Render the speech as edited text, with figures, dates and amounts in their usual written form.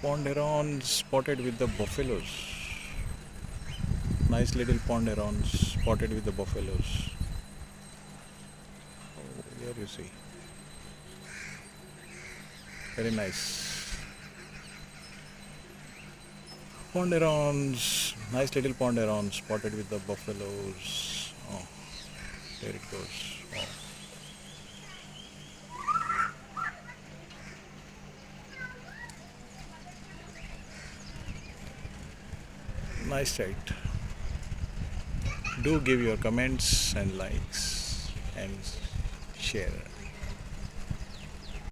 Pond heron spotted with the buffaloes. Nice little pond heron spotted with the buffaloes. Oh, here you see. Very nice. Pond herons, nice little pond heron spotted with the buffaloes. Oh, there it goes. Oh. Nice sight. Do give your comments and likes and share.